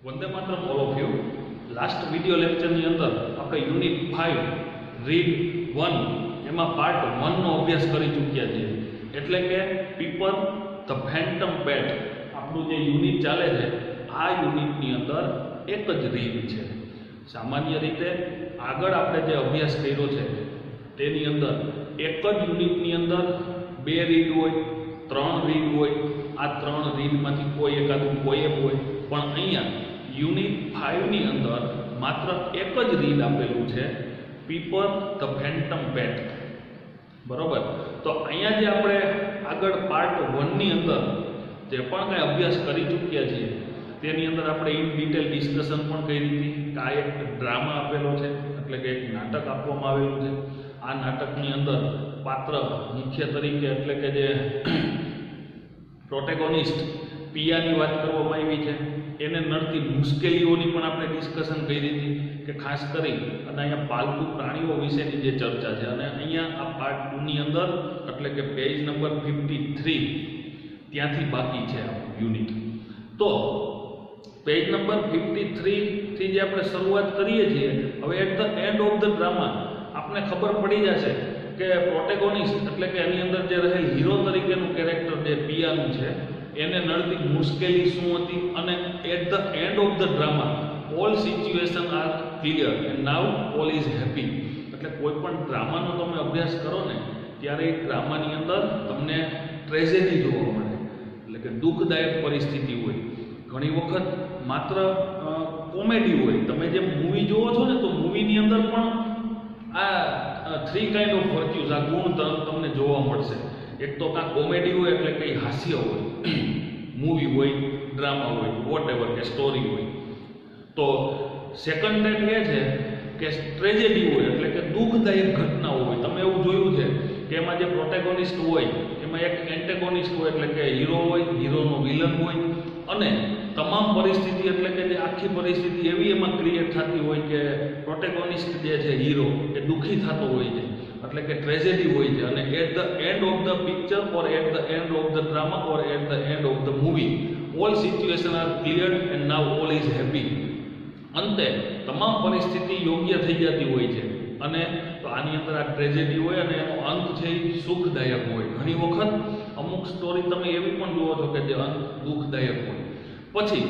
Vande Mataram all of you. Last video લેક્ચરની અંદર આપણે યુનિટ 5 રીડ 1 એમાં પાર્ટ 1 નો અભ્યાસ કરી ચૂક્યા છીએ. એટલે કે પીપર ધ ફેન્ટમ બેટ આપણું જે યુનિટ ચાલે છે આ યુનિટની અંદર એક જ રીડ છે. સામાન્ય રીતે આગળ આપણે જે અભ્યાસ કર્યો છે તેની અંદર એક જ યુનિટની અંદર 2 રીડ હોય, 3 રીડ હોય. આ 3 રીડમાંથી કોઈ એકાદું પોએમ હોય, પણ અહીંયા યુનિટ 5 ની અંદર માત્ર એક જ રીડ આપેલું છે, પીપર ધ ફેન્ટમ બેટ. બરોબર. તો અહીંયા જે આપણે આગળ પાર્ટ 1 ની અંદર જે પણ કંઈ અભ્યાસ કરી ચૂક્યા છીએ તેની અંદર આપણે ઇન ડિટેલ ડિસ્કશન પણ કરી હતી કે આ એક ડ્રામા આપેલો છે, એટલે કે એક નાટક આપવામાં આવેલું છે. આ નાટકની અંદર પાત્ર મુખ્ય તરીકે એટલે કે જે પ્રોટેગોનિસ્ટ પિયાની વાત કરવામાં આવી છે, એને નડતી મુશ્કેલીઓની પણ આપણે ડિસ્કશન કરી હતી કે ખાસ કરી અને અહીંયા પાલતુ પ્રાણીઓ વિશેની જે ચર્ચા છે. અને અહીંયા આ પાર્ટ 2 ની અંદર એટલે કે પેજ નંબર 53 ત્યાંથી બાકી છે આ યુનિટ. તો પેજ નંબર 53 થી જે આપણે શરૂઆત કરીએ છીએ, હવે at the end of the drama આપણે ખબર પડી જશે કે પ્રોટેગોનિસ્ટ એટલે કે એની અંદર જે રહેલ હીરો તરીકેનું કેરેક્ટર જે પિયાનું છે એને નડતી મુશ્કેલી શું હતી. અને at the end of the drama all situation are clear and now all is happy. એટલે કોઈ પણ ડ્રામાનો તમે અભ્યાસ કરો ને ત્યારે એ ડ્રામાની અંદર તમને ટ્રેજેડી જોવા મળે, એટલે કે દુઃખદાયક પરિસ્થિતિ હોય. ઘણી વખત માત્ર કોમેડી હોય. તમે જે મૂવી જોવો છો ને તો મૂવીની અંદર પણ આ 3 કાઇન્ડ ઓફ વર્ચ્યુઝ, આ ગુણ તમને જોવા મળશે. એક તો કાં કોમેડી હોય એટલે કંઈ હાસ્ય હોય, મૂવી હોય, ડ્રામા હોય, વોટ એવર કે સ્ટોરી હોય. તો સેકન્ડ ટાઈપ એ છે કે ટ્રેજેડી હોય એટલે કે દુઃખદાયક ઘટનાઓ હોય. તમે એવું જોયું છે કે એમાં જે પ્રોટેગોનિસ્ટ હોય એમાં એક એન્ટેગોનિસ્ટ હોય એટલે કે હીરો હોય, હીરોનો વિલન હોય, અને તમામ પરિસ્થિતિ એટલે કે જે આખી પરિસ્થિતિ એવી એમાં ક્રિએટ થતી હોય કે પ્રોટેગોનિસ્ટ જે છે હીરો એ દુઃખી થતો હોય છે, એટલે કે ટ્રેજેડી હોય છે. અને at the end of the picture or at the end of the drama or at the end of the movie all situation are cleared and now all is happy. અંતે તમામ પરિસ્થિતિ યોગ્ય થઈ જતી હોય છે. અને તો આની અંદર આ ટ્રેજેડી હોય અને એનો અંત છે એ સુખદાયક હોય. ઘણી વખત અમુક સ્ટોરી તમે એવી પણ જુઓ છો કે જે અંત દુઃખદાયક હોય. પછી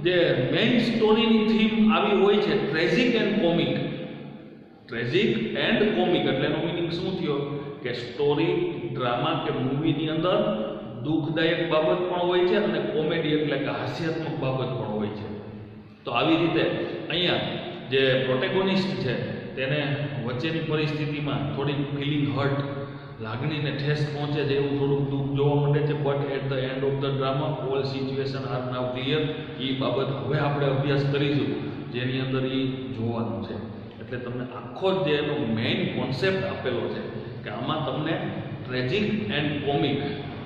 જે મેઇન સ્ટોરીની થીમ આવી હોય છે tragic and comic. Tragic and comic એટલે એનો મિનિંગ શું થયો કે સ્ટોરી, ડ્રામા કે મૂવીની અંદર દુઃખદાયક બાબત પણ હોય છે અને કોમેડી એટલે કે હાસ્યાત્મક બાબત પણ હોય છે. તો આવી રીતે અહીંયા જે પ્રોટેગોનિસ્ટ છે તેને વચ્ચેની પરિસ્થિતિમાં થોડીક ફિલિંગ હર્ટ, લાગણીને ઠેસ પહોંચે છે એવું થોડુંક દુઃખ જોવા મળે છે. But at the end of the drama all situation are now clear. એ બાબત હવે આપણે અભ્યાસ કરીશું જેની અંદર એ જોવાનું છે. એટલે તમને આખો જ જે એનો મેઇન કોન્સેપ્ટ આપેલો છે કે આમાં તમને tragic and comic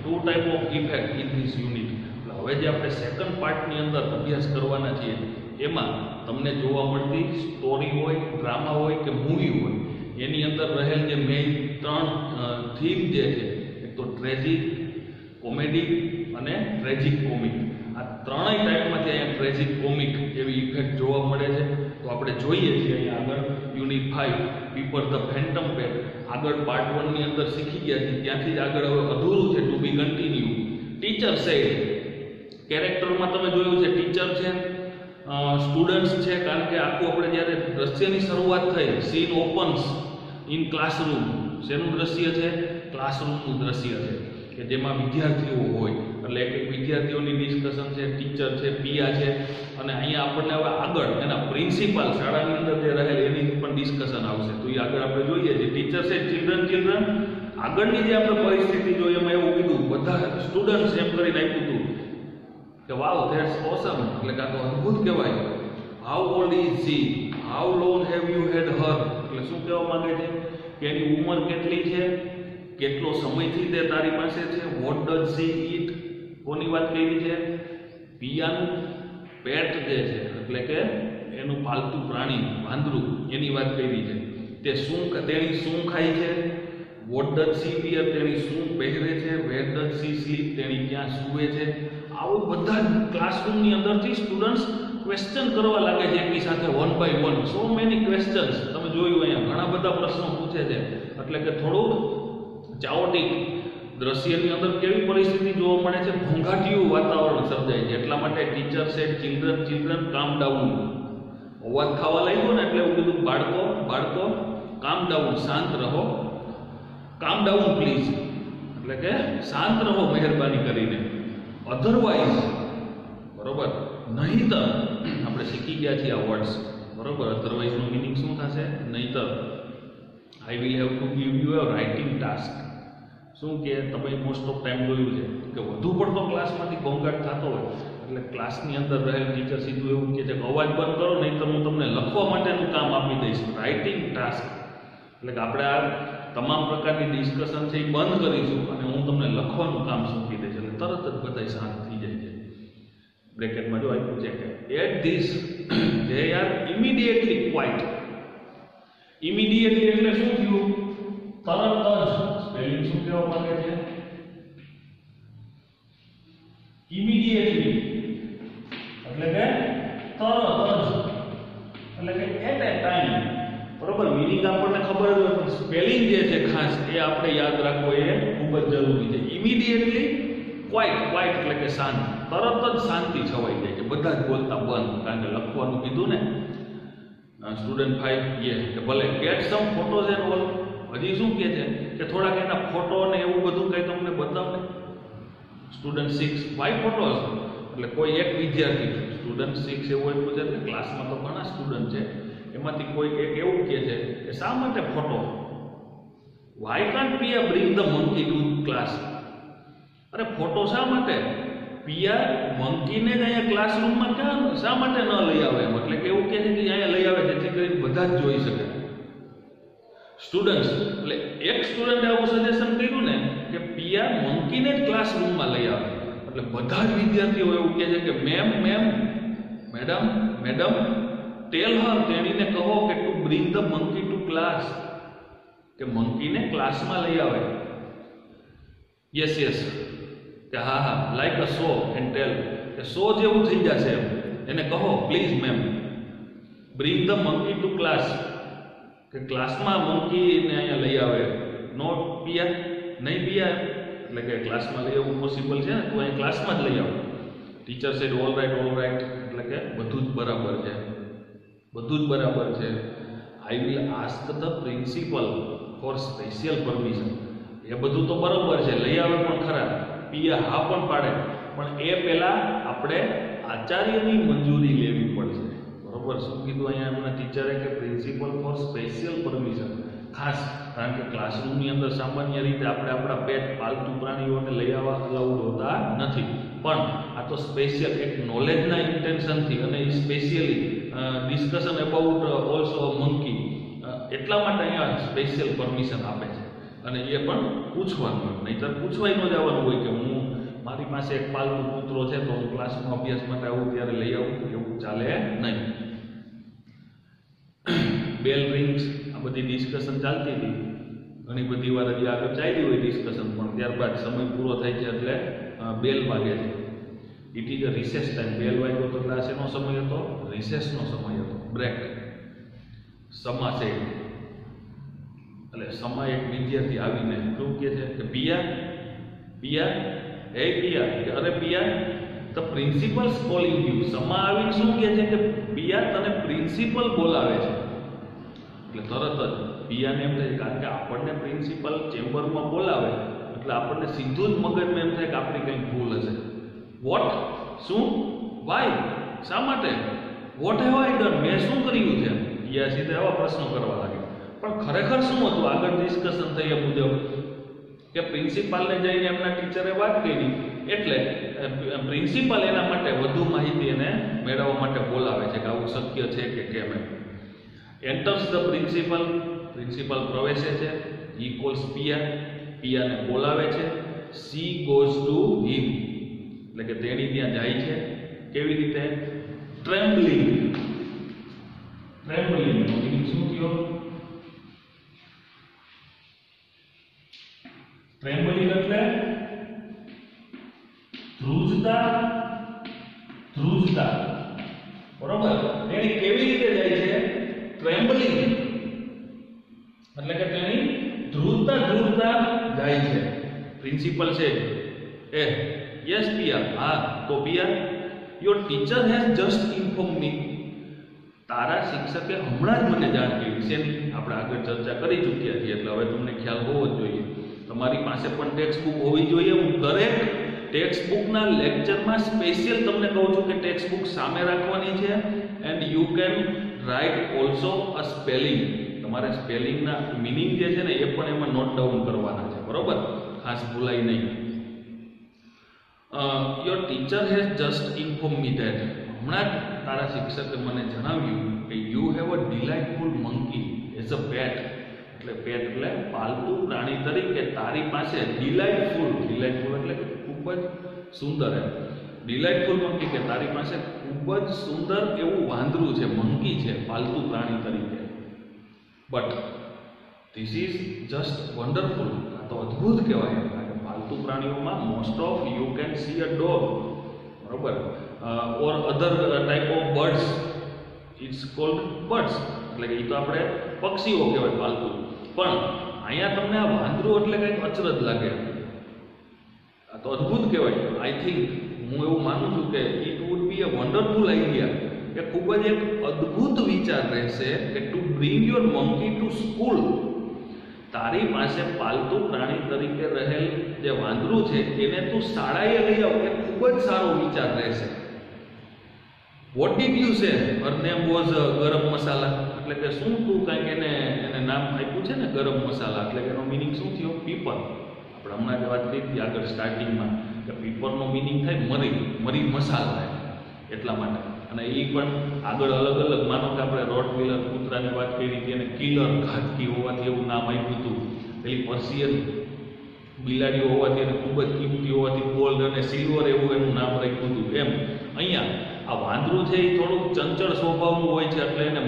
2 type of effect in this unit. એટલે હવે જે આપણે સેકન્ડ પાર્ટની અંદર અભ્યાસ કરવાના છીએ એમાં તમને જોવા મળતી સ્ટોરી હોય, ડ્રામા હોય કે મૂવી હોય, એની અંદર રહેલ જે મેઇન 3 થીમ જે છે એક તો ટ્રેજિક, કોમેડી અને ટ્રેજિક કોમિક. આ ત્રણેય ટાઈપમાંથી અહીંયા ટ્રેજિક કોમિક એવી ઇફેક્ટ જોવા મળે છે. તો આપણે જોઈએ છીએ અહીંયા આગળ યુનિટ 5 પીપર ધ ફેન્ટમ બેટ આગળ પાર્ટ 1 ની અંદર શીખી ગયા છીએ, ત્યાંથી જ આગળ હવે અધૂરું છે, ટુ બી કન્ટિન્યુ. ટીચર સેડ કેરેક્ટરમાં તમે જોયું છે ટીચર છે, સ્ટુડન્ટ્સ છે, કારણ કે આખું આપણે જ્યારે દ્રશ્યની શરૂઆત થઈ સીન ઓપન્સ ઇન ક્લાસરૂમ. શેનું દ્રશ્ય છે? ક્લાસરૂમનું દ્રશ્ય છે કે જેમાં વિદ્યાર્થીઓ હોય, એટલે એક વિદ્યાર્થીઓની ડિસ્કશન છે, ટીચર છે, પિયા છે. અને અહીંયા આપણને હવે આગળ એના પ્રિન્સિપાલ શાળાની અંદર જે રહેલ એની પણ ડિસ્કશન આવશે. તો એ આગળ આપણે જોઈએ છીએ ટીચર છે ચિલ્ડ્રન. આગળની જે આપણે પરિસ્થિતિ જોઈએ એમાં એવું કીધું બધા સ્ટુડન્ટ્સ એમ કરીને આપ્યું હતું કે વાવ ધેટ્સ ઓસમ, એટલે કે આ તો અદ્ભુત કહેવાય. How old is she, how long have you had her. એટલે શું કહેવા માંગે છે કે એની ઉંમર કેટલી છે, કેટલો સમયથી તે તારી પાસે છે. વોટ ડઝ શી ઈટ, કોની વાત કરી છે? પિયાનું પેટ જે છે એટલે કે એનું પાલતુ પ્રાણી વાંદરું એની વાત કરી છે. તેણી શું ખાય છે? વોટ ડઝ શી વિયર, તેણી શું પહેરે છે? વેર ડઝ શી સ્લીપ, તેણી ક્યાં સૂવે છે? આવું બધા જ ક્લાસરૂમની અંદરથી સ્ટુડન્ટ્સ ક્વેશ્ચન કરવા લાગે છે એની સાથે 1 by 1 સો મેની ક્વેશ્ચન્સ. તમે જોયું અહીંયા ઘણા બધા પ્રશ્નો પૂછે છે, એટલે કે થોડું ચાઓટિક દ્રશ્યની અંદર કેવી પરિસ્થિતિ જોવા મળે છે, ઘોંઘાટિયું વાતાવરણ સર્જાય છે. એટલા માટે ટીચર સેડ ચિલ્ડ્રન કામ ડાઉન. અવાજ ખાવા લાગ્યો ને એટલે એવું કીધું, બાળકો કામ ડાઉન, શાંત રહો, કામ ડાઉન પ્લીઝ, એટલે કે શાંત રહો મહેરબાની કરીને. અધરવાઇઝ, બરોબર, નહીતર આપણે શીખી ગયા છીએ આ વર્ડ્સ, બરોબર. અધરવાઇઝનો મિનિંગ શું થશે? નહીતર. I will have to give you a writing task. શું કે તમે મોસ્ટ ઓફ ટાઈમ જોયું છે કે વધુ પડતો ક્લાસમાંથી ઘોંઘાટ થતો હોય એટલે ક્લાસની અંદર રહેલ ટીચર સીધું એવું કહે છે કે અવાજ બંધ કરો, નહીં તો હું તમને લખવા માટેનું કામ આપી દઈશ, રાઇટિંગ ટાસ્ક. એટલે કે આપણે આ તમામ પ્રકારની ડિસ્કશન છે એ બંધ કરીશું અને હું તમને લખવાનું કામ સોંપી દઈશ. એટલે તરત જ બધા શાંત થઈ જાય છે. બ્રેકેટમાં જો આપ્યું છે કે at this they are immediately quiet. Immediately એટલે શું થયું? તરત જ. સ્પેલિંગ શું કહેવા માંગે છે? ઇમિડિયેટલી એટલે કે તરત જ, એટલે કે એટ એ ટાઈમ, બરોબર. મિનિંગ આપણને ખબર જ હોય, પણ સ્પેલિંગ જે છે ખાસ એ આપણે યાદ રાખવો એ ખૂબ જ જરૂરી છે. ઇમિડિયેટલી ક્વાઇટ એટલે કે શાંત, તરત જ શાંતિ છવાઈ જાય છે, બધા જ બોલતા બંધ, કારણ કે લખવાનું કીધું ને. સ્ટુડન્ટ 5 એ કે ભલે gate sum photos and all. હજી શું કહે છે કે થોડાક એના ફોટો ને એવું બધું કંઈ તમને બતાવે. સ્ટુડન્ટ 6 વાય ફોટોઝ, એટલે કોઈ એક વિદ્યાર્થી, સ્ટુડન્ટ 6 એવું એટલું છે કે ક્લાસમાં તો ઘણા સ્ટુડન્ટ છે, એમાંથી કોઈ એક એવું કહે છે કે શા માટે photo? Why can't Pia bring the monkey to class. અરે ફોટો શા માટે? પિયા મંકીને જ અહીંયા ક્લાસરૂમમાં ક્યાં શા માટે ન લઈ આવે એમ? એટલે કે એવું કહે છે કે અહીંયા લઈ આવે જેથી કરીને બધા જ જોઈ શકે. સ્ટુડન્ટ્સ, એટલે એક સ્ટુડન્ટે આવું સજેશન કર્યું ને કે પિયા મંકીને જ ક્લાસરૂમમાં લઈ આવે, એટલે બધા જ વિદ્યાર્થીઓ એવું કહે છે કે મેડમ ટેલ હર, તેણીને કહો કે to bring the monkey to class, કે મંકીને ક્લાસમાં લઈ આવે. યસ કે હા like a show and tell, કે શો જેવું થઈ જશે એને કહો please ma'am. Bring the monkey to class, કે ક્લાસમાં મંકીને અહીંયા લઈ આવે. નો પિયા, નહીં પિયા, એટલે કે ક્લાસમાં લઈ આવવું પોસિબલ છે ને, તો અહીંયા ક્લાસમાં જ લઈ આવો. ટીચર સેડ ઓલ રાઈટ, એટલે કે બધું જ બરાબર છે, બધું જ બરાબર છે. I will ask the principal for special permission. એ બધું તો બરાબર છે, લઈ આવે પણ ખરા, પિયા હા પણ પાડે, પણ એ પહેલા આપણે આચાર્યની મંજૂરી લેવી પડશે, બરોબર. શું કીધું અહીંયા એમના ટીચરે કે પ્રિન્સિપલ ફોર સ્પેશિયલ પરમિશન, ખાસ કારણ કે ક્લાસરૂમની અંદર સામાન્ય રીતે આપણે આપણા પેટ પાલતુ પ્રાણીઓને લઈ આવવા અલાઉડ હોતા નથી, પણ આ તો સ્પેશિયલ એક નોલેજના ઇન્ટેન્શનથી અને specially discussion about also monkey, એટલા માટે અહીંયા સ્પેશિયલ પરમિશન આપે છે. અને એ પણ પૂછવાનું, નહીંતર પૂછવાય ન જવાનું હોય કે હું મારી પાસે એક પાલતુ કૂતરો છે તો હું ક્લાસમાં અભ્યાસ માટે આવું ત્યારે લઈ આવું, એવું ચાલે નહીં. બેલ રિંગ્સ, આ બધી ડિસ્કશન ચાલતી હતી ઘણી બધી વાર, હજી આગળ ચાલી હોય ડિસ્કશન, પણ ત્યારબાદ સમય પૂરો થાય છે એટલે બેલ વાગે છે. It is a recess time. Bell વાગ્યો તો ક્લાસ એનો સમય હતો, રિસેસનો સમય હતો, બ્રેક. સમા છે એટલે સમા એક વિદ્યાર્થી આવીને શું કહે છે કે પિયા હે પિયા, અરે પિયા ધ પ્રિન્સિપલ્સ કોલિંગ યુ. સમા આવીને શું કહે છે કે પિયા તને પ્રિન્સિપલ બોલાવે છે. એટલે તરત જ પિયાને એમ થાય, કારણ કે આપણને પ્રિન્સિપલ ચેમ્બરમાં બોલાવે એટલે આપણને સીધું જ મગજમાં એમ થાય કે આપણી કંઈક ભૂલ હશે. વોટ, શું, વાય, શા માટે, વોટ હેવ આઈ ડન, મેં શું કર્યું છે. પિયા સીધા એવા પ્રશ્નો કરવા લાગે, પણ ખરેખર શું હતું? આગળ ડિસ્કશન થઈ એ મુજબ કે પ્રિન્સિપાલને જઈને એમના ટીચરે વાત કરી, એટલે પ્રિન્સિપાલ એના માટે વધુ માહિતી એને મેળવવા માટે બોલાવે છે કે આવું શક્ય છે કે કેમ એમ. એન્ટર્સ ધ પ્રિન્સિપલ પ્રવેશે છે. હી કોલ્સ પિયાને બોલાવે છે. સી ગોઝ ટુ હિમ, એટલે કે તેણી ત્યાં જાય છે. કેવી રીતે? ટ્રેમ્બલિંગ શું થયો? ટ્રેમ્બલિંગ એટલે ધ્રુજતા, બરોબર. તેણી કેવી રીતે જાય છે? ટ્રેમ્બલિંગ, એટલે કે તેની ધ્રુવતા જાય છે. પ્રિન્સિપલ છે એ યસ પિયા, હા તો Piya, your teacher has just inform me, તારા શિક્ષકે હમણાં જ મને જાણ કરી. વિશેની આપણે આગળ ચર્ચા કરી ચૂક્યા છીએ, એટલે હવે તમને ખ્યાલ હોવો જ જોઈએ. તમારી પાસે પણ ટેક્સ્ટ બુક હોવી જોઈએ. હું દરેક ટેક્સ્ટ બુકના લેક્ચરમાં સ્પેશિયલ તમને કહું છું કે ટેક્સ્ટ બુક સામે રાખવાની છે, and you can write also a spelling. તમારે સ્પેલિંગના મિનિંગ જે છે ને એ પણ એમાં નોટ ડાઉન કરવાના છે, બરોબર, ખાસ ભૂલાય નહીં. Your teacher has just inform me that, હમણાં જ તારા શિક્ષકે મને જણાવ્યું કે you have a delightful monkey as a pet, એટલે પેટ એટલે પાલતુ પ્રાણી તરીકે તારી પાસે ડિલાઇટફુલ એટલે કે ખૂબ જ સુંદર, એમ ડિલાઇટફુલ મંકી કે તારી પાસે ખૂબ જ સુંદર એવું વાંદરું છે, મંકી છે પાલતુ પ્રાણી તરીકે. But this is just wonderful, આ તો અદ્ભુત કહેવાય. પાલતુ પ્રાણીઓમાં most of you can see a dog, બરોબર, or other type of birds, it's called birds, એટલે કે એ તો આપણે પક્ષીઓ કહેવાય પાલતુ. પણ અહીંયા તમને આ વાંદરું એટલે કંઈક અચરજ લાગે, આ તો અદ્ભુત કહેવાય. આઈ થિંક, હું એવું માનું છું કે it would be a wonderful idea, કે ખૂબ જ એક અદ્ભુત વિચાર રહેશે કે to bring your monkey to school, તારી પાસે પાલતુ પ્રાણી તરીકે રહેલ જે વાંદરું છે એને તું શાળાએ લઈ આવ, એ ખૂબ જ સારો વિચાર રહેશે. What did you say? Har name was ગરમ મસાલા, એટલે કે શું તું કાંઈક એને નામ આપ્યું છે ને ગરમ મસાલા, એટલે કે એનો મિનિંગ શું થયો? પીપર. આપણે હમણાં જ વાત કરી હતી આગળ સ્ટાર્ટિંગમાં કે પીપરનો મિનિંગ થાય મરી મસાલા, એટલા માટે. અને એ પણ આગળ અલગ અલગ, માનો કે આપણે રોટવીલર કૂતરાની વાત કરી હતી અને કિલર ઘાતકી હોવાથી એવું નામ આપ્યું હતું. પેલી પર્શિયન બિલાડીઓ હોવાથી અને ખૂબ જ કિંમતી હોવાથી ગોલ્ડ અને સિલ્વર એવું એનું નામ રાખ્યું હતું. એમ અહીંયા આ વાંદરું છે એ થોડુંક ચંચળ સ્વભાવનું હોય છે, એટલે એને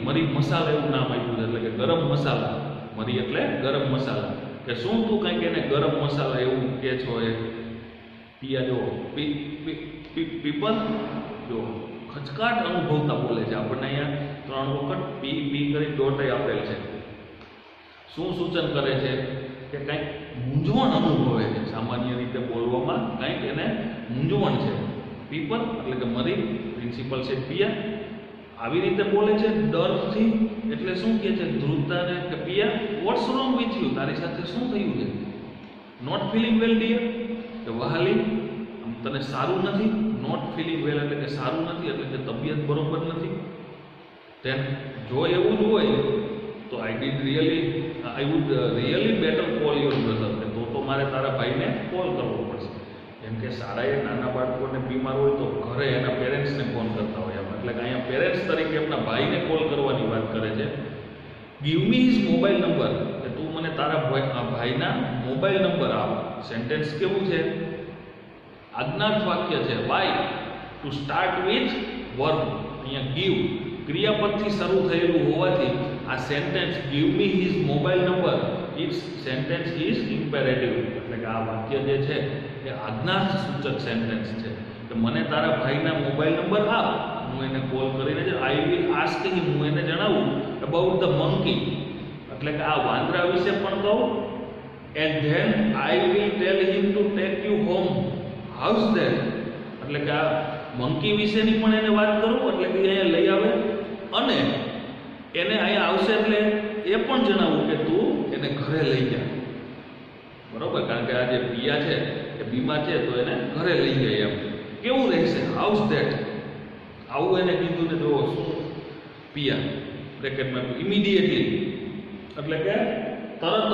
મરી મસાલા એવું નામ આપ્યું છે, એટલે કે ગરમ મસાલા. મરી એટલે ગરમ મસાલા, કે શું તું કંઈક એને ગરમ મસાલા એવું કહે છો? એ પિયા જો પીપલ જો ખચકાટ અનુભવતા બોલે છે. આપણને અહીંયા 3 વખત પી કરી ડોટાઈ આપેલ છે. શું સૂચન કરે છે? કે કંઈક મૂંઝવણ અનુભવે છે, સામાન્ય રીતે બોલવામાં કંઈક એને મૂંઝવણ છે. પીપલ એટલે કે મરી, પ્રિન્સિપલ છે પિયા, આવી રીતે બોલે છે ડરથી, એટલે શું કહે છે? ધ્રુવતાને કે પિયા વોટ્સ રોંગ વિથ યુ, તારી સાથે શું થયું છે? નોટ ફિલિંગ વેલ ડિયર, કે વહાલી તને સારું નથી. નોટ ફિલિંગ વેલ એટલે કે સારું નથી, એટલે કે તબિયત બરોબર નથી. ધેન જો એવું જ હોય તો I would really better call your brother, કે તો મારે તારા ભાઈને કોલ કરવો પડશે. જેમ કે શાળાએ નાના બાળકોને બીમાર હોય તો ઘરે એના પેરેન્ટ્સને ફોન કરતા હોય, એટલે કે અહીંયા પેરેન્ટ્સ તરીકે એમના ભાઈને કોલ કરવાની વાત કરે છે. Give me his mobile number, કે તું મને તારા ભાઈના મોબાઈલ નંબર આપ. સેન્ટેન્સ કેવું છે? આજ્ઞાર્થ વાક્ય છે. Why? To start with verb. અહીંયા ગીવ ક્રિયાપદથી શરૂ થયેલું હોવાથી આ sentence give me his mobile number, it's sentence is imperative, એટલે કે આ વાક્ય જે છે એ આજ્ઞાર્થ સૂચક સેન્ટેન્સ છે, કે મને તારા ભાઈના મોબાઈલ નંબર આપ, હું એને કોલ કરીને આઈ વિલ આસ્ક હિમ, હું એને જણાવું અબાઉટ ધ મંકી, એટલે કે આ વાંદરા વિશે પણ કહું. And then I will tail him to take you home. House that, એટલે કે આ મંકી વિશેની પણ એને વાત કરું, એટલે કે અહીંયા લઈ આવે, અને એને અહીંયા આવશે એટલે એ પણ જણાવું કે તું એને ઘરે લઈ જા, બરોબર, કારણ કે આ જે પિયા છે એ બીમાર છે તો એને ઘરે લઈ જાય. એમ કેવું રહેશે? હાઉસ ધેટ, આવું એને કીધું ને જો શું પિયા બ્રેકેટમાં ઇમિડિયેટલી, એટલે કે તરત જ.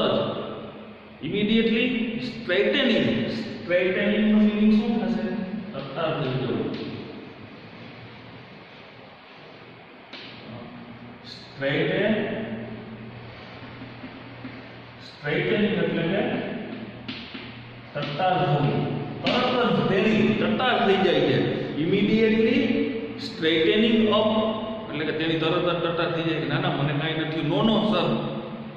ઇમિડિયેટલી સ્ટ્રેટેનિંગનો મીનિંગ શું થશે? તત્કાળ થઈ જવું. સ્ટ્રેટેનિંગ એટલે કે તત્કાળ થવું, તરત જ તત્કાળ થઈ જાય છે. ઇમિડિયેટલી સ્ટ્રેટેનિંગ અપ, એટલે કે તેની તરત જ તત્કાળ થઈ જાય કે ના મને કાંઈ નથી. No sir,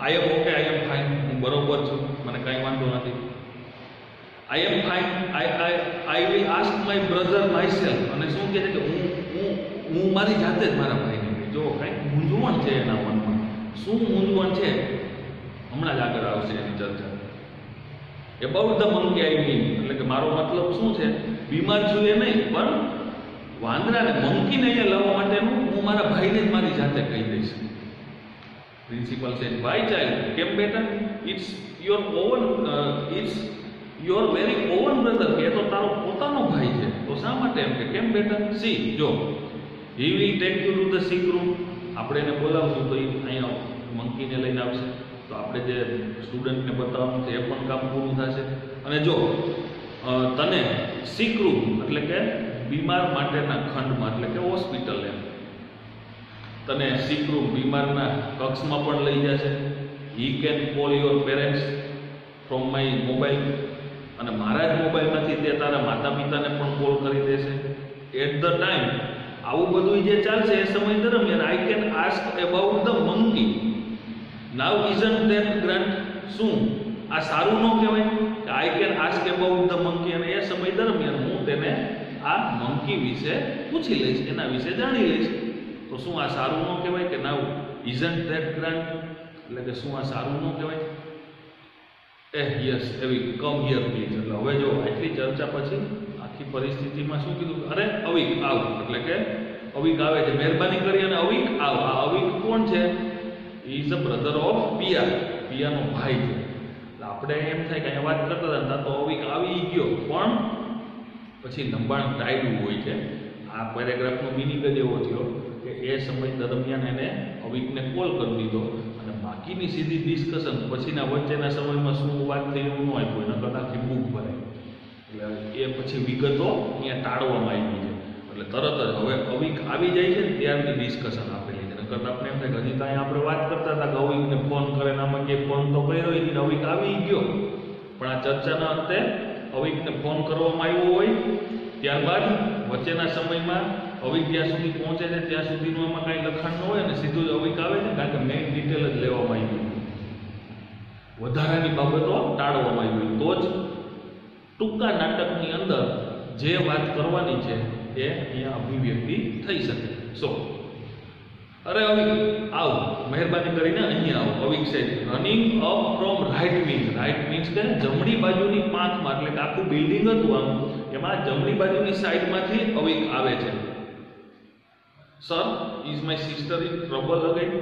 I am okay, I am fine, હું બરોબર છું, મને કાંઈ વાંધો નથી. I am fine, I will ask my brother myself, અને શું કહે છે કે હું હું મારી જાતે જ મારા ભાઈને કહી, જો કંઈક મૂંઝવણ છે એના મનમાં, શું મૂંઝવણ છે હમણાં જ આગળ આવશે એની ચર્ચા. About the monkey I mean, એટલે કે મારો મતલબ શું છે, બીમાર છું એ નહીં, પણ વાંદરાને મંકીને અહીંયા લાવવા માટેનું હું મારા ભાઈને જ મારી જાતે કહી દઈશ. પ્રિન્સિપલ છે, વાય ચાઇલ્ડ, કેમ બેટા? It's your very own brother, એ તો તારો પોતાનો ભાઈ છે, તો શા માટે એમ કે કેમ બેટા? સી, જો he will take you to the sick room, આપણે એને બોલાવશું તો એ અહીંયા મંકીને લઈને આવશે, તો આપણે જે સ્ટુડન્ટને બતાવવાનું છે એ પણ કામ પૂરું થશે. અને જો તને સિક રૂમ એટલે કે બીમાર માટેના ખંડમાં, એટલે કે હોસ્પિટલ, એમ તને સિક રૂમ બીમારના કક્ષમાં પણ લઈ જશે. He can call your parents from my mobile, અને મારા જ મોબાઈલમાંથી તે તારા માતા પિતાને પણ કોલ કરી દેશે. એટ ધ ટાઈમ આવું બધું જે ચાલશે એ સમય દરમિયાન I can ask about the monkey. Now isn't that grant, શું આ સારું ન કહેવાય કે I can ask about the monkey, અને એ સમય દરમિયાન હું તેને આ મંકી વિશે પૂછી લઈશ, એના વિશે જાણી લઈશ, તો શું આ સારું ન કહેવાય? કે નાવ ઇઝન્ટ ધેટ ગ્રાન્ટ, એટલે કે શું આ સારું ન કહેવાય? યસ, એવી કમ હિયર પ્લીઝ. એટલે હવે જો આટલી ચર્ચા પછી આખી પરિસ્થિતિમાં શું કીધું? અરે અવિક આવ, એટલે કે અવિક આવે છે, મહેરબાની કરી અને અવિક આવ. આ અવિક કોણ છે? Is a brother of Piya, piano ભાઈ છે. એટલે આપણે એમ થાય કે અહીંયા વાત કરતા હતા તો અવિક આવી ગયો, પણ પછી લંબાણ ટાળ્યું હોય છે. આ પેરેગ્રાફનો મિનિંગ જ એવો થયો કે એ સમય દરમિયાન એને અવિકને કોલ કરી દીધો, અને બાકીની સીધી ડિસ્કશન પછીના વચ્ચેના સમયમાં શું વાત થઈ એવું ન હોય, કોઈના કદાચથી બુક ભરાય, એટલે એ પછી વિગતો અહીંયા ટાળવામાં આવી છે. એટલે તરત જ હવે અવિક આવી જાય છે ને ત્યારની ડિસ્કશન આપેલી છે. નકર આપણે એમ થાય કે હજી ત્યાં આપણે વાત કરતા હતા કે અવિકને ફોન કરે ને આમાં કે ફોન તો કર્યો હોય ને અવિક આવી ગયો, પણ આ ચર્ચાના અંતે અવિકને ફોન કરવામાં આવ્યો હોય, ત્યારબાદ વચ્ચેના સમયમાં અવિક જ્યાં સુધી પહોંચે છે ત્યાં સુધીનું એમાં કાંઈ લખાણ ન હોય, અને સીધું જ અવિક આવે છે, કારણ કે મેઇન ડિટેલ જ લેવામાં આવી હોય, વધારાની બાબતો ટાળવામાં આવી હોય. તો જ ટૂંકા નાટકની અંદર જે વાત કરવાની છે એ અહીંયા અભિવ્યક્તિ થઈ શકે. સો અરે અવિક આવ, મહેરબાની કરીને અહીંયા આવ. અવિક છે running up from right wing. Right means કે જમણી બાજુની પાંખમાં, એટલે કે આખું બિલ્ડિંગ હતું આમ, એમાં જમણી બાજુની સાઈડમાંથી અવિક આવે છે. Sir, is my sister in trouble again?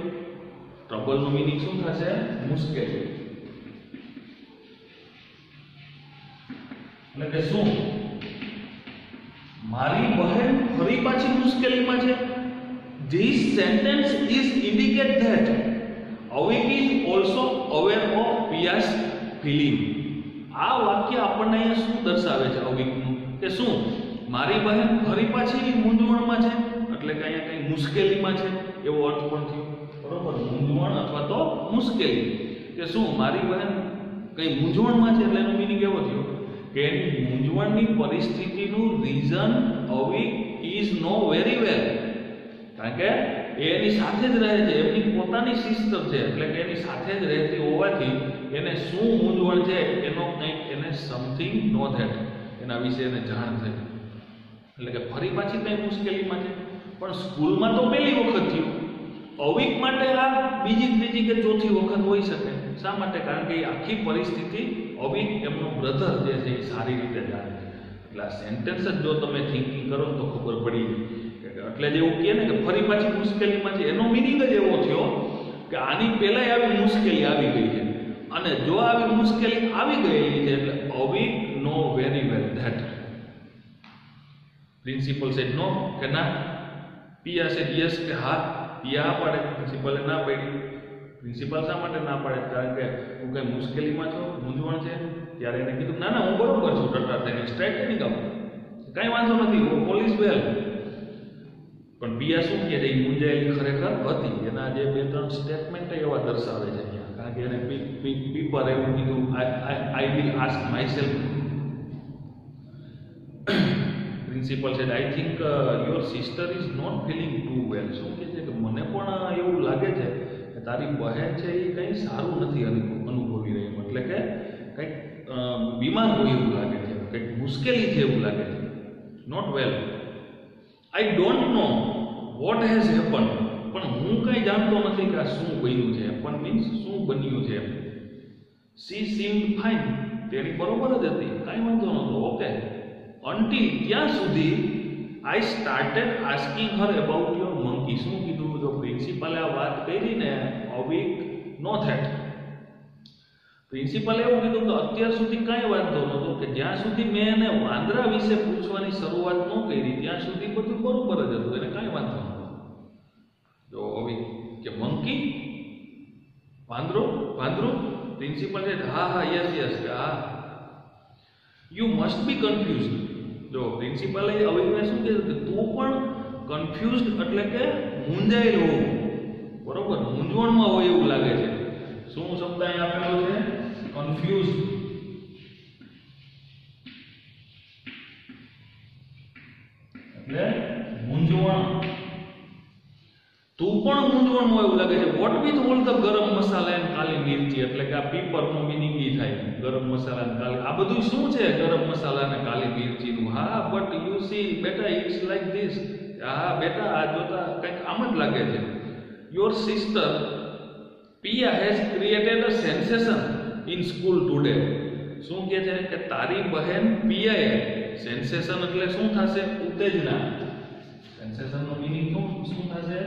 ટ્રબલનું મિનિંગ શું થશે? મુશ્કેલી. એટલે કે શું મારી બહેન ફરી પાછી મુશ્કેલીમાં છે? This sentence is indicate that Avik is also aware of Piya's feeling. આ વાક્ય આપણને અહીંયા શું દર્શાવે છે અવિકનું? કે શું મારી બહેન ફરી પાછી મૂંઝવણમાં છે, એટલે કે અહીંયા કંઈ મુશ્કેલીમાં છે એવો અર્થ પણ થયો, બરોબર? મૂંઝવણ અથવા તો મુશ્કેલી, કે શું મારી બહેન કંઈ મૂંઝવણમાં છે, એટલે એનો મિનિંગ એવો થયો કે એની મૂંઝવણની પરિસ્થિતિનું reason Avik is know very well, કારણ કે એ એની સાથે જ રહે છે, એમની પોતાની સિસ્ટર છે, એટલે કે એની સાથે જ રહેતી હોવાથી એને શું મૂંઝવણ છે એનો કંઈક એને સમથિંગ નો ધેટ, એના વિશે એને જાણ થઈ. એટલે કે ફરી પાછી કંઈ મુશ્કેલીમાં છે, પણ સ્કૂલમાં તો પહેલી વખત થયું, અવિક માટે આ બીજી ત્રીજી કે ચોથી વખત હોઈ શકે. શા માટે? કારણ કે એ આખી પરિસ્થિતિ અવિક એમનો બ્રધર જે છે એ સારી રીતે જાણે છે. એટલે આ સેન્ટેન્સ જ જો તમે થિંકિંગ કરો તો ખબર પડી જાય. એટલે જ એવું કહે ને કે ફરી પાછી મુશ્કેલીમાં છે, એનો મિનિંગ જ એવો થયો કે આની પહેલાંય આવી મુશ્કેલી આવી ગઈ છે, અને જો આવી મુશ્કેલી આવી ગયેલી છે એટલે Avik know very well that. Principal said no, કે ના? પિયા સેડ યસ, કે હા. પિયા પાડે, પ્રિન્સિપલે ના પાડી. પ્રિન્સિપલ શા માટે ના પાડે? કારણ કે હું કઈ મુશ્કેલીમાં છો, મૂંઝવણ છે. ત્યારે એને કીધું ના ના હું બરોબર છું, ટટા થઈને સ્ટ્રાઇક કરી દઉં, કાંઈ વાંધો નથી, પોલીસ વેલ. પણ પિયા શું કહે છે? એ મૂંઝાયેલી ખરેખર હતી. એના જે બે ત્રણ સ્ટેટમેન્ટ એવા દર્શાવે છે અહીંયા, કારણ કે એને પીપર એવું કીધું, I will ask myself. Principal said I think your sister is not feeling too well. શું કહે છે કે મને પણ એવું લાગે છે કે તારી બહેન છે એ કંઈ સારું નથી અનુભવી રહી, એટલે કે કંઈક બીમાર હોય એવું લાગે છે, કંઈક મુશ્કેલી છે એવું લાગે છે. Not well. I don't know what has happen, પણ હું કંઈ જાણતો નથી કે આ શું બન્યું છે. હેપન મીન્સ શું બન્યું છે. સી સીમ્ડ ફાઇન, તેની બરોબર જ હતી, કાંઈ વાંધો નહોતો, ઓકે. અન્ટિલ, ત્યાં સુધી I started asking Har about your monkey. શું કીધું? જો પ્રિન્સિપાલે આ વાત કરી ને અવીક નો થેટ, પ્રિન્સિપાલે એવું કીધું કે અત્યાર સુધી કાંઈ વાંધો નહોતો, કે જ્યાં સુધી મેં એને વાંદરા વિશે પૂછવાની શરૂઆત ન કરી ત્યાં સુધી બધું બરોબર જ હતું, એને કાંઈ વાંધો નહોતો. જો અવીક કે મંકી, વાંદરું. પ્રિન્સિપલ છે હા યસ કે હા. You must be confused. જો પ્રિન્સિપલે અવીકને શું કીધું કે તું પણ કન્ફ્યુઝડ એટલે કે મૂંઝાયેલ હોવું, બરોબર, મૂંઝવણમાં હોય એવું લાગે છે. શું શબ્દ અહીં આપેલો છે? કન્ફ્યુઝડ. એટલે મૂંઝવણ. તું પણ મૂંઝવણમાં એવું લાગે છે. વોટ વિથ ઓલ ધ ગરમ મસાલા એન્ડ કાલી મિર્ચી, એટલે કે આ પીપરનો મિનિંગ ઈ થાય, ગરમ મસાલા અને કાલી. આ બધું શું છે ગરમ મસાલા અને કાલી મિર્ચીનું? હા બટ યુ સી બેટા ઇટ્સ લાઈક ધીસ. હા બેટા આ જોતા કંઈક આમ જ લાગે છે. Your sister Piya has created a sensation in school today. શું કહે છે કે તારી બહેન પિયાએ, સેન્સેશન એટલે શું થશે? ઉત્તેજના. સેન્સેશનનો મીનિંગ શું થશે?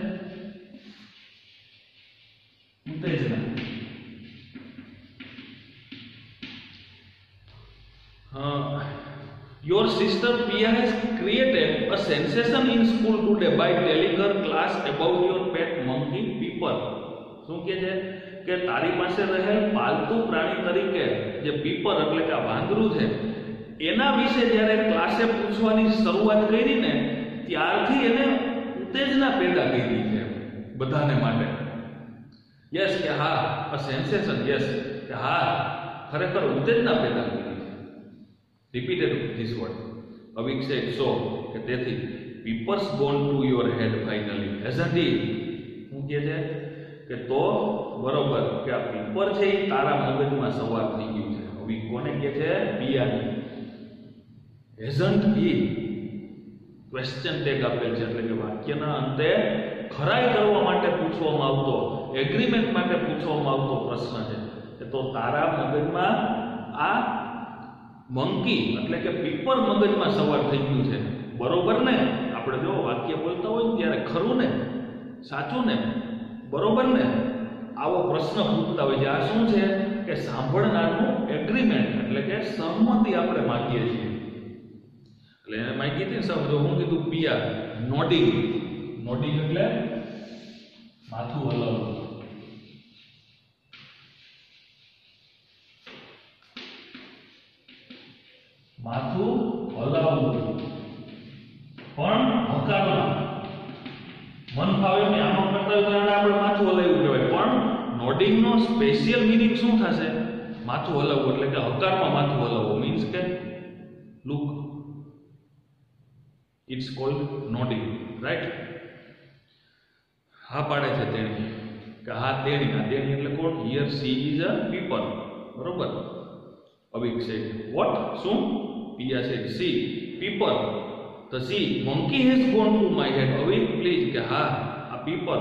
ઉત્તેજના. Your sister Pia has created a sensation in school today by telling her class about your pet monkey Pepper. શું કહે છે કે તારી પાસે રહેલ પાલતુ પ્રાણી તરીકે જે પીપર એટલે કે આ વાંદરું છે એના વિશે જ્યારે ક્લાસે પૂછવાની શરૂઆત કરી ને ત્યારથી એને ઉત્તેજના પેદા કરી છે બધાને માટે. યસ કે હા, અ સેન્સેશન. યસ કે હા, ખરેખર ઉત્તેજના પેદા કરી છે. Repeated this word. Avik said so, કે તેથી Pepper's gone to your head finally. Hasn't it. શું કહે છે કે તો બરોબર કે આ પીપર છે એ તારા મગજમાં સવાર થઈ ગયું છે. અવીક કોને કહે છે? પિયાની. હેઝન્ટ ઇટ ક્વેશ્ચન ટેગ આપેલ છે, એટલે કે વાક્યના અંતે ખરાઈ કરવા માટે પૂછવામાં આવતો, એગ્રીમેન્ટ માટે પૂછવામાં આવતો પ્રશ્ન છે કે તો તારા મગજમાં આ મંકી એટલે કે પીપર મગજમાં સવાર થઈ ગયું છે, બરોબર ને? આપણે જો વાક્ય બોલતા હોય ત્યારે ખરું ને, સાચું ને, બરોબર ને, આવો પ્રશ્ન પૂછતા હોય છે. આ શું છે કે સાંભળનારનું એગ્રીમેન્ટ એટલે કે સહમતિ આપણે માંગીએ છીએ. એટલે એને માંગી હતી શબ્દો હું કીધું? પિયા. નોડિંગ. નોડિંગ એટલે માથું હલાવવું. માથું હલાવવું પણ હકારમાં. મન ફાવે ને આમાં કરતા હોય તો આપણે માથું હલાવ્યું કહેવાય, પણ નોડિંગનો સ્પેશિયલ મીનિંગ શું થશે? માથું હલાવવું એટલે કે હકારમાં માથું હલાવવું. મીન્સ કે look, it's cold nodding, right? હા પાડે છે તેણી કે હા તેણી. આ તેણી એટલે કોણ? Here she is a Pepper, બરોબર. અવીક સેડ વોટ, શું? Piya said she Pepper. The she monkey has gone to my head. Avik please કે હા આ પીપર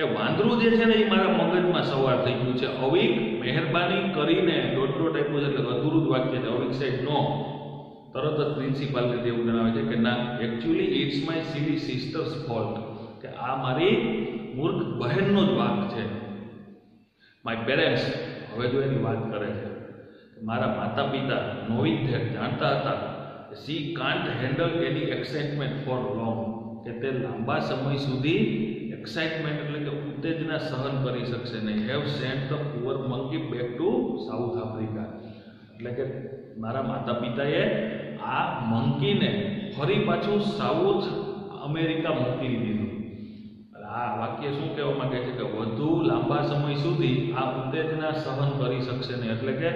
એ વાંદરું જે છે ને એ મારા મગજમાં સવાર થઈ ગયું છે. અવીક મહેરબાની કરીને ડોટ ડોટ આપ્યું છે એટલે અધૂરું જ વાક્ય છે. Avik said no. તરત જ પ્રિન્સિપાલને તેવું જણાવે છે કે ના, actually it's my silly sister's fault, કે આ મારી મૂર્ખ બહેનનો જ વાંક છે. માય પેરેન્ટ્સ, હવે જો એની વાત કરે છે કે મારા માતા પિતા નોઇંગ ધેટ, જાણતા હતા કે C can't handle any excitement four long, કે તે લાંબા સમય સુધી એક્સાઇટમેન્ટ એટલે કે ઉત્તેજના સહન કરી શકશે નહીં. Have sent the poor monkey back to South Africa. એટલે કે મારા માતા પિતાએ આ મંકીને ફરી પાછું સાઉથ અમેરિકા મોકલી દીધું. આ વાક્ય શું કહેવા માંગે છે કે વધુ લાંબા સમય સુધી આ ઉત્તેજના સહન કરી શકશે નહીં. એટલે કે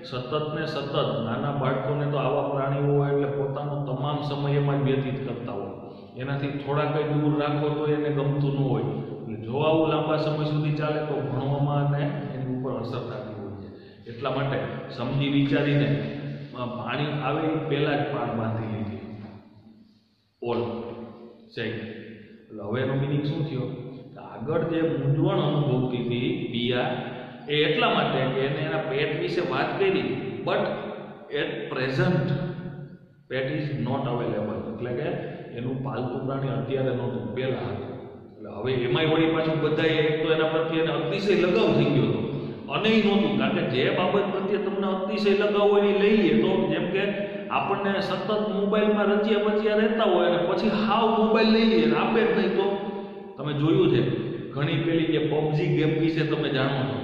સતત ને સતત નાના બાળકોને તો આવા પ્રાણીઓ હોય એટલે પોતાનો તમામ સમય એમાં જ વ્યતીત કરતા હોય. એનાથી થોડા કંઈ દૂર રાખો તો એને ગમતું ન હોય. એટલે જો આવું લાંબા સમય સુધી ચાલે તો ભણવામાં અને એની ઉપર અસર થતી હોય છે. એટલા માટે સમજી વિચારીને પાણી આવે એ પહેલાં જ પાળ બાંધી લીધી. ઓલ સેડ એટલે હવે એનો મિનિંગ શું થયો કે આગળ જે મૂંઝવણ અનુભવતી હતી પિયા એ એટલા માટે કે એને એના પેટ વિશે વાત કરી, but at present pet is not available, એટલે કે એનું પાલતુ પ્રાણી અત્યારે નહોતું, પહેલાં હતું. એટલે હવે એમાંય વળી પાછું બધાએ એક તો એના પ્રત્યે એને અતિશય લગાવ થઈ ગયો હતો, અને એ નહોતું. કારણ કે જે બાબત પ્રત્યે તમને અતિશય લગાવ હોય એ લઈ લઈએ તો જેમ કે આપણને સતત મોબાઈલમાં રચ્યા પચ્યા રહેતા હોય અને પછી હાવ મોબાઈલ લઈ લઈએ આપે જ નહીં. તો તમે જોયું છે ઘણી પેલી જે પબજી ગેમ વિશે તમે જાણો છો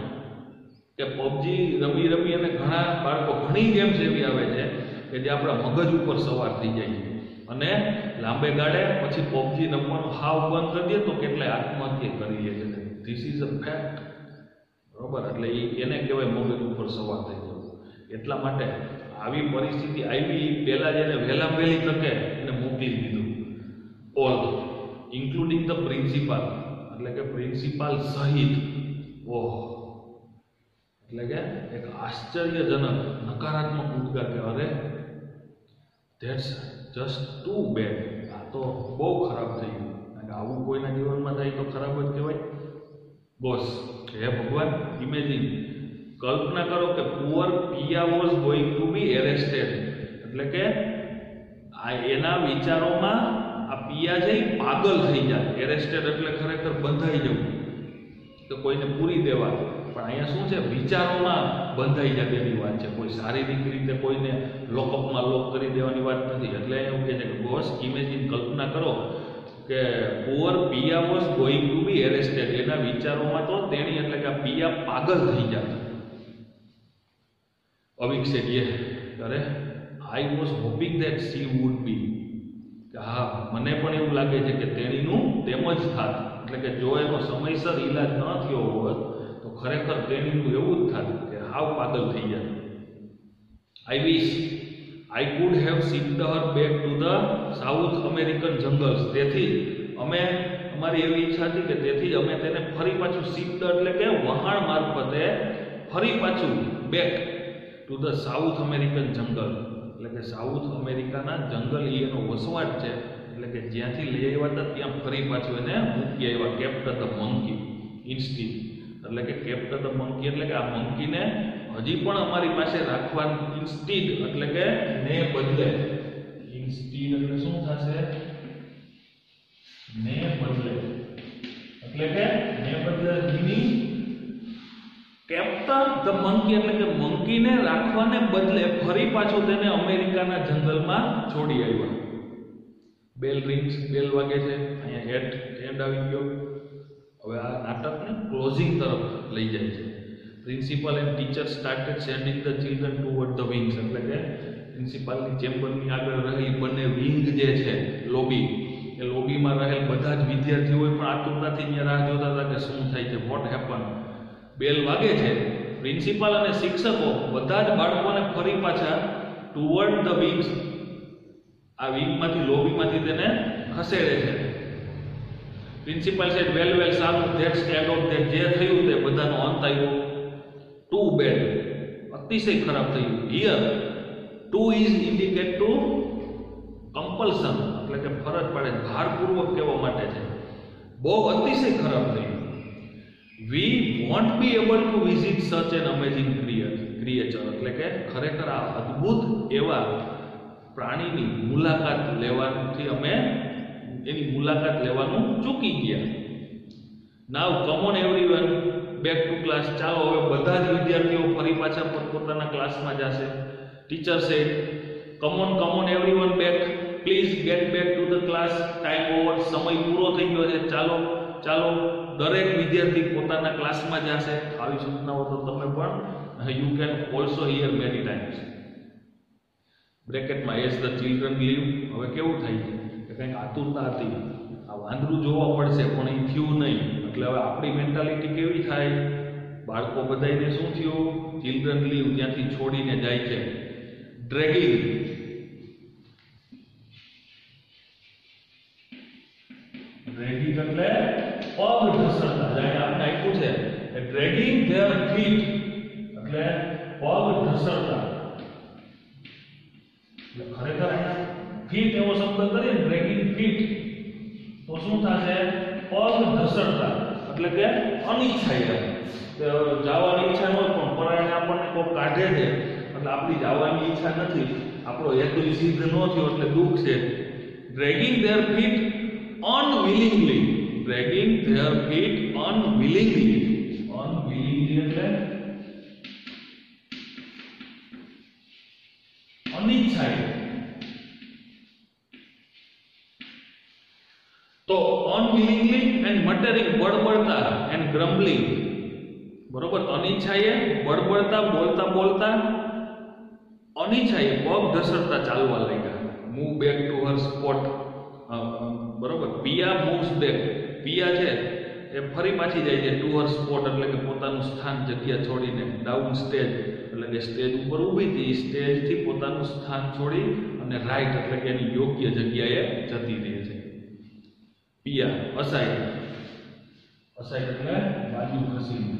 કે પબજી રમી રમી અને ઘણા બાળકો ઘણી ગેમ્સ એવી આવે છે કે જે આપણા મગજ ઉપર સવાર થઈ જાય છે અને લાંબે ગાળે પછી પબજી રમવાનું હાવ બંધ કરી દે તો કેટલાય આત્મહત્યા કરી લે છે. ધીસ ઇઝ અ ફેક્ટ, બરાબર. એટલે એને કહેવાય મગજ ઉપર સવાર થઈ જવું. એટલા માટે આવી પરિસ્થિતિ આવી પહેલાં જ એને વહેલા વહેલી તકે એને મોકલી દીધું, ઓલ ઇન્ક્લુડિંગ ધ પ્રિન્સિપાલ, એટલે કે પ્રિન્સિપાલ સહિત. ઓહ, એટલે કે એક આશ્ચર્યજનક નકારાત્મક ઉદ્ગાર કે અરે ધેટ્સ જસ્ટ ટુ બેડ, આ તો બહુ ખરાબ થઈ ગયું. અને આવું કોઈના જીવનમાં થાય તો ખરાબ જ કહેવાય. બોસ, હે ભગવાન, ઇમેજિન, કલ્પના કરો કે poor Pia was going to be arrested, એટલે કે આ એના વિચારોમાં આ પિયા છે એ પાગલ થઈ જાય. એરેસ્ટેડ એટલે ખરેખર બંધાઈ જવું કે કોઈને પૂરી દેવા, પણ અહીંયા શું છે વિચારોમાં બંધાઈ જાય તેની વાત છે. કોઈ શારીરિક રીતે કોઈને લોકઅપમાં લોક કરી દેવાની વાત નથી. એટલે એવું કહે છે કે બોસ, ઇમેજિન, કલ્પના કરો કે poor Pia was going to be arrested, એના વિચારોમાં તો તેણી એટલે કે પિયા પાગલ થઈ જાય. અવિક said yeah, અરે I was hoping that she would be, કે હા મને પણ એવું લાગે છે કે તેણીનું તેમ જ થાત, એટલે કે જો એનો સમયસર ઈલાજ ન થયો હોત તો ખરેખર તેણીનું એવું જ થાત કે હાવ પાગલ થઈ જાય. I wish I could have shift her back to the South American jungles, તેથી અમે અમારી એવી ઈચ્છા હતી કે તેથી અમે તેને ફરી પાછું શિફ્ટ એટલે કે વહાણ મારફતે ફરી પાછું back to the South American જંગલ, એટલે કે સાઉથ અમેરિકાના જંગલ એનો વસવાટ છે, એટલે કે જ્યાંથી લઈ આવ્યા હતા ત્યાં ફરી પાછું એને મૂકી આવ્યા. કેપ્ટર ધ મંકી ઇન્સ્ટીડ, એટલે કે કેપ્ટર ધ મંકી એટલે કે આ મંકીને હજી પણ અમારી પાસે રાખવાનું. ઇન્સ્ટીડ એટલે કે ને બદલે, ઇન્સ્ટીડ એટલે શું થશે? ને બદલે, એટલે કે ને બદલે મીનિંગ કેપ્ટર ધ મંકી એટલે કે મંકીને રાખવાને બદલે ફરી પાછું તેને અમેરિકાના જંગલમાં છોડી આવ્યા. બેલ રિંગ્સ, બેલ વાગે છે, અહીંયા એન્ડ આવી ગયો. હવે આ નાટકને ક્લોઝિંગ તરફ લઈ જાય છે. Principal and teacher started sending the children toward the wings, એટલે કે પ્રિન્સિપાલની ચેમ્બરની આગળ રહેલી બંને વિંગ જે છે, લોબી, એ લોબીમાં રહેલ બધા જ વિદ્યાર્થીઓ પણ આતુરતાથી અહીંયા રાહ જોતા હતા કે શું થાય છે, વોટ હેપન. બેલ વાગે છે, પ્રિન્સિપાલ અને શિક્ષકો બધા જ બાળકોને ફરી પાછા ટુવર્ડ ધ વિંગ્સ, આ વિંગમાંથી લોબીમાંથી તેને ખસેડે છે. પ્રિન્સિપાલ સેડ વેલ વેલ, સારું, ધેટ્સ એન્ડ ઓફ ધેટ, જે થયું તે બધાનો અંત આવ્યો. ટુ બેડ, અતિશય ખરાબ થયું. Here to is indicate to compulsion, એટલે કે ફરજ પડે, ભારપૂર્વક કહેવા માટે છે. બહુ અતિશય ખરાબ થયું. We won't be able to visit such an amazing creature, એટલે કે ખરેખર આ અદ્ભુત એવા પ્રાણીની મુલાકાત લેવાથી અમે એની મુલાકાત લેવાનું ચૂકી ગયા. Now come on everyone back to class, ચાલો હવે બધા જ વિદ્યાર્થીઓ ફરી પાછા પોતપોતાના ક્લાસમાં જશે. Teacher said come on everyone back, please get back to the class, time over, સમય પૂરો થઈ ગયો છે, ચાલો ચાલો દરેક વિદ્યાર્થી પોતાના ક્લાસમાં જશે. આવી સૂચનાઓ તો તમે પણ you can also hear many times. બ્રેકેટમાં એઝ ધ ચિલ્ડ્રન લીવ, હવે કેવું થાય છે કે કંઈક આતુરતા હતી, આ વાંદરું જોવા પડશે પણ એ થયું નહીં, એટલે હવે આપણી મેન્ટાલિટી કેવી થાય? બાળકો બધાને શું થયું? ચિલ્ડ્રન લીવ, ત્યાંથી છોડીને જાય છે. ડ્રેગિંગ, ડ્રેગિંગ એટલે પગ ઢસડતા, જાય આપણે આપ્યું છે ડ્રેગિંગ ધેર ફીટ, એટલે પગ ઢસડતા. એટલે ખરેખર અહીંયા ફીટ એવો શબ્દ કરીએ, ડ્રેગિંગ ફીટ, તો તો શું થશે? પગ ઘસડતા એટલે કે અનિચ્છાય જવાની ઈચ્છા ન હોય પણ પરાણે આપણને કોઈ કાઢે છે એટલે આપણી જવાની ઈચ્છા નથી, આપણો હેતુ સિદ્ધ ન થયો એટલે દુઃખ છે. Dragging there fit અનવિલિંગલી, dragging there fit અનવિલિંગલી, અનવિલિંગલી એટલે અનિચ્છાય. તો અનવિલિંગલી એન્ડ મટરિંગ બળબડતા એન્ડ ગ્રમ્બલિંગ, બરોબર. અનિચ્છાએ બળબડતા બોલતા બોલતા અનિચ્છાએ પગ ઘસડતા ચાલવા લાગ્યા. Move back to her spot, બરોબર. પિયા મૂવ્સ બેક, પિયા છે એ ફરી પાછી જાય છે ટુ હર સ્પોટ એટલે કે પોતાનું સ્થાન જગ્યા છોડીને. ડાઉન સ્ટેજ એટલે કે સ્ટેજ ઉપર ઊભી હતી, સ્ટેજથી પોતાનું સ્થાન છોડી અને રાઈટ એટલે કે એની યોગ્ય જગ્યાએ જતી રહે છે. પિયા અસાઇડ, અસાઇડ એટલે બાજુ ખસીને.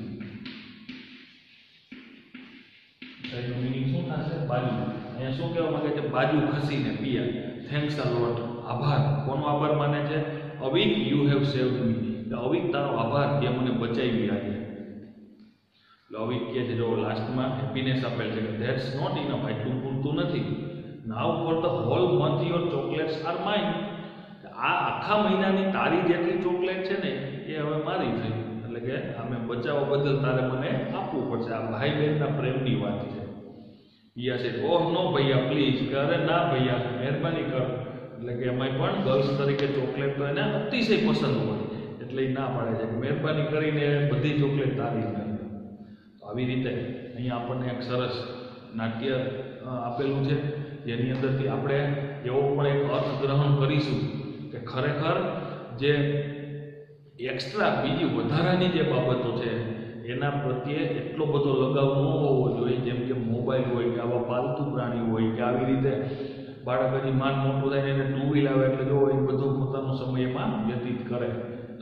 અસાઇડનું મીનિંગ શું થશે? બાજુ. અહીંયા શું કહેવા માંગે છે? બાજુ ખસીને. પિયા થેન્ક્સ અ લોટ, આભાર. કોનો આભાર માને છે? અવિક, યુ હેવ સેવ્ડ મી. અવિક તારો આભાર કે મને બચાવી આજે. અવિક કહે છે જો લાસ્ટમાં હેપીનેસ આપેલ છે કે ધેટ્સ નોટ ઇનફ, આટલું પૂરતું નથી. Now for the whole month your chocolates are mine. આ આખા મહિનાની તારી જેટલી ચોકલેટ છે ને એ હવે મારી થઈ, એટલે કે આમે બચાવવા બદલ તારે મને આપવું પડશે. આ ભાઈ બહેનના પ્રેમની વાત છે. પિયા છે ઓહ નો ભૈયા પ્લીઝ, કે અરે ના ભૈયા મહેરબાની કર, એટલે કે એમાંય પણ ગર્લ્સ તરીકે ચોકલેટ તો એને અતિશય પસંદ હોય એટલે એ ના પાડે છે કે મહેરબાની કરીને બધી ચોકલેટ તારી નહીં. તો આવી રીતે અહીંયા આપણને એક સરસ નાટ્ય આપેલું છે જેની અંદરથી આપણે એવો પણ એક અર્થ ગ્રહણ કરીશું કે ખરેખર જે એક્સ્ટ્રા બીજી વધારાની જે બાબતો છે એના પ્રત્યે એટલો બધો લગાવ ન હોવો જોઈએ, જેમ કે મોબાઈલ હોય કે આવા પાલતુ પ્રાણી હોય કે આવી રીતે બાળક હજી માન મોટું થાય એને ટુ વ્હીલ આવે એટલે જો એ બધું પોતાનો સમયમાં વ્યતીત કરે.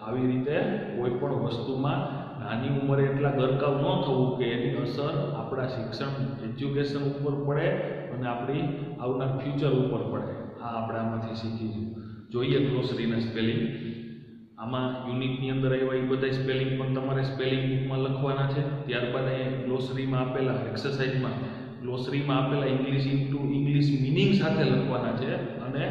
આવી રીતે કોઈ પણ વસ્તુમાં નાની ઉંમરે એટલા ગરકાવ ન થવું કે એની અસર આપણા શિક્ષણ એજ્યુકેશન ઉપર પડે અને આપણી આવનાર ફ્યુચર ઉપર પડે. આ આપણે આમાંથી શીખીશું. જોઈએ ગ્લોસરીના સ્પેલિંગ. આમાં યુનિટની અંદર આવ્યા એ બધા સ્પેલિંગ પણ તમારે સ્પેલિંગ બુકમાં લખવાના છે. ત્યારબાદ અહીંયા ગ્લોસરીમાં આપેલા એક્સરસાઇઝમાં ગ્લોસરીમાં આપેલા ઇંગ્લિશ ઇન્ટુ ઇંગ્લિશ મિનિંગ સાથે લખવાના છે. અને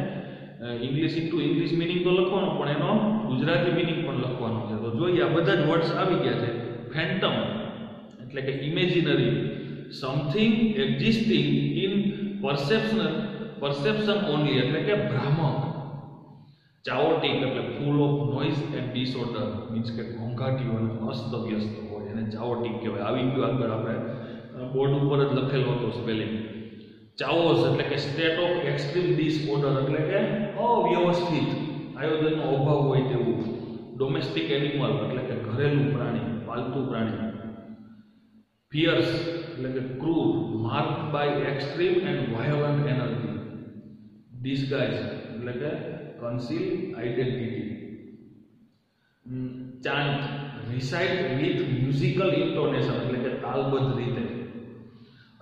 ઇંગ્લિશ ઇન્ટુ ઇંગ્લિશ મિનિંગ તો લખવાનો પણ એનો ગુજરાતી મિનિંગ પણ લખવાનો છે. તો જોઈએ આ બધા જ વર્ડ્સ આવી ગયા છે. ફેન્ટમ એટલે કે imaginary, something existing in perception only એટલે કે ભ્રામક. ચાઓટિક એટલે full of noise and disorder, means કે ઘોંઘાટીઓ અને અસ્તવ્યસ્ત હોય એને ચાઓટિક કહેવાય. આવી ગયું આગળ આપણે બોર્ડ ઉપર જ લખેલો હતો સ્પેલિંગ. ચાઓસ એટલે કે સ્ટેટ ઓફ એક્સ્ટ્રીમ ડિસઓર્ડર એટલે કે અવ્યવસ્થિત આયોજનનો અભાવ હોય તેવું. ડોમેસ્ટિક એનિમલ એટલે કે ઘરેલું પ્રાણી, પાલતુ પ્રાણી. ફિયર્સ એટલે કે ક્રૂર, marked by extreme and violent energy. Disguise એટલે કે conceal identity. Chant recite with musical intonation એટલે કે તાલબદ્ધ રીતે.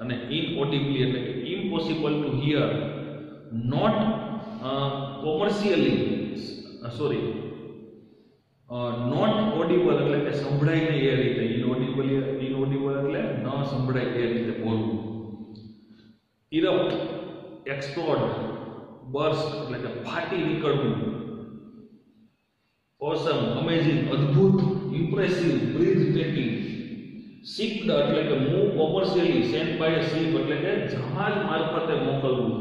અને ઇનઓડિબલી એટલે કે impossible to hear, not commercially not audible એટલે કે સંભળાય નહીં એ રીતે. ઇનઓડિબલ એટલે ન સંભળાય એ રીતે બોલવું. ઇરપ્ટ, એક્સપ્લોડ, બર્સ્ટ એટલે કે ફાટી નીકળવું. ઓસમ, અમેઝિંગ, અદ્ભુત, ઇમ્પ્રેસિવ, બ્રીથટેકિંગ. શિપ્ડ એટલે કે move commercially, sent by a ship એટલે કે જહાજ મારફતે મોકલવું.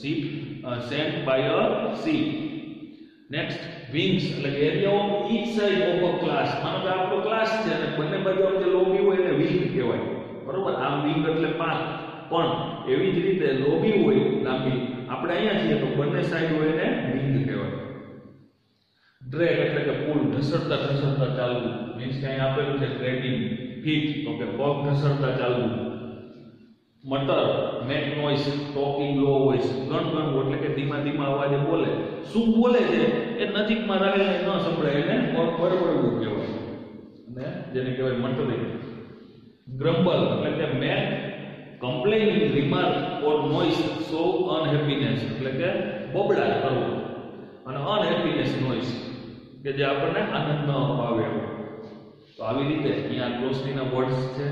Ship sent by a ship. Next wings એટલે કે area of each side of a class. માનો કે આપણો ક્લાસ છે અને બંને બાજુ જે લોબી હોય એને વિંગ કહેવાય, બરોબર. આમ વિંગ એટલે પાંખ, પણ એવી જ રીતે લોબી હોય લાંબી, આપણે અહીંયા છીએ તો બંને સાઈડ હોય એને વિંગ કહેવાય. ડ્રેગ એટલે કે પુલ, ઢસડતા ઢસડતા ચાલવું, મીન્સ કે અહીં આપેલું છે ડ્રેગિંગ. ફીટ તો કે પગ ઘસડતા ચાલવું. મટર, મેક નોઇસ, ટોકિંગ લો વોઇસ, ગણગણવું એટલે કે ધીમા ધીમા અવાજે બોલે. શું બોલે છે એ નજીકમાં રહેલા ન સંભળાય એને બળબડવું કહેવાય, અને જેને કહેવાય મટરિંગ. ગ્રમ્બલ એટલે કે મેક કમ્પ્લેનિંગ રિમાર્ક ઓર નોઇસ શો અનહેપીનેસ એટલે કે બબડાટ કરવો અને અનહેપીનેસ નોઇસ. કે જે આપણને આનંદ ન અપાવે. તો આવી રીતે અહીંયા ક્લોઝલીના વર્ડ્સ છે.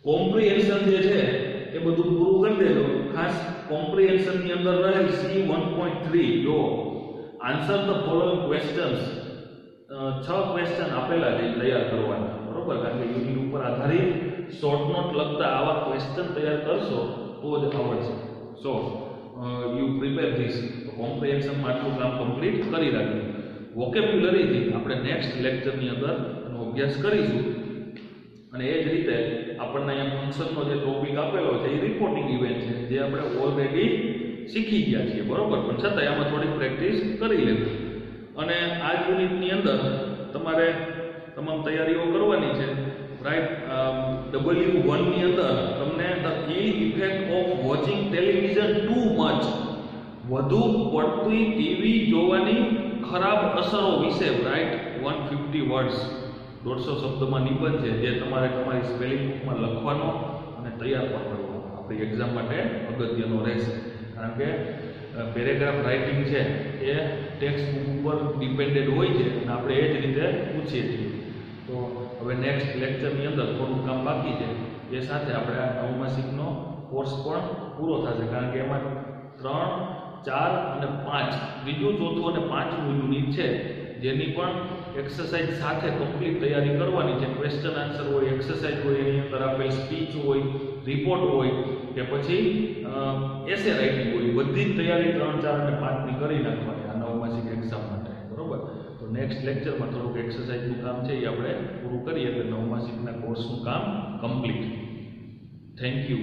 કોમ્પ્રિહેન્શન જે છે એ બધું પૂરું કરી દેજો. ખાસ કોમ્પ્રિહેન્શન ની અંદર રહેલ C1.3 જો answer the following questions, 6 question આપેલા છે તૈયાર કરવાના, બરોબર? કારણ કે યુનિટ ઉપર આધારિત શોર્ટ નોટ લખતા આવા ક્વેશ્ચન તૈયાર કરશો તો જ આવડશે. So you prepare this. તો કોમ્પ્રિહેન્શનમાં આટલું કામ કમ્પ્લીટ કરી રાખજો. વોકેબ્યુલરીથી આપણે નેક્સ્ટ લેક્ચરની અંદર એનો અભ્યાસ કરીશું. અને એ જ રીતે આપણને અહીંયા ફંક્શનનો જે ટોપિક આપેલો છે એ રિપોર્ટિંગ ઇવેન્ટ છે, જે આપણે ઓલરેડી શીખી ગયા છીએ, બરોબર? પણ છતાંય આમાં થોડીક પ્રેક્ટિસ કરી લેવી. અને આ યુનિટની અંદર તમારે તમામ તૈયારીઓ કરવાની છે, રાઈટ? W1 ની અંદર તમને the effect of watching television too much, વધુ પડતી ટીવી જોવાની ખરાબ અસરો વિશે, રાઈટ? 150 વર્ડ્સ, 150 શબ્દમાં નિબંધ છે, જે તમારે તમારી સ્પેલિંગ બુકમાં લખવાનો અને તૈયાર પણ કરવાનો. આપણી એક્ઝામ માટે અગત્યનો રહેશે, કારણ કે પેરેગ્રાફ રાઇટિંગ છે એ ટેક્સ્ટ બુક ઉપર ડિપેન્ડેડ હોય છે અને આપણે એ જ રીતે પૂછીએ છીએ. તો હવે નેક્સ્ટ લેક્ચરની અંદર થોડું કામ બાકી છે, એ સાથે આપણે આ 9મા માસિકનો કોર્સ પણ પૂરો થશે, કારણ કે એમાં 3, 4 અને 5 ત્રીજું, ચોથું અને 5મું યુનિટ છે, જેની પણ એક્સરસાઇઝ સાથે કમ્પ્લીટ તૈયારી કરવાની છે. ક્વેશ્ચન આન્સર હોય, એક્સરસાઇઝ હોય, એની અંદર આપેલ સ્પીચ હોય, રિપોર્ટ હોય કે પછી એસે રાઇટિંગ હોય, બધી જ તૈયારી 3, 4 અને 5ની કરી નાખવાની આ 9મા માસિક એક્ઝામ માટે, બરોબર? તો નેક્સ્ટ લેક્ચરમાં થોડુંક એક્સરસાઇઝનું કામ છે એ આપણે પૂરું કરીએ એટલે 9મા માસિકના કોર્સનું કામ કમ્પ્લીટ. Thank you.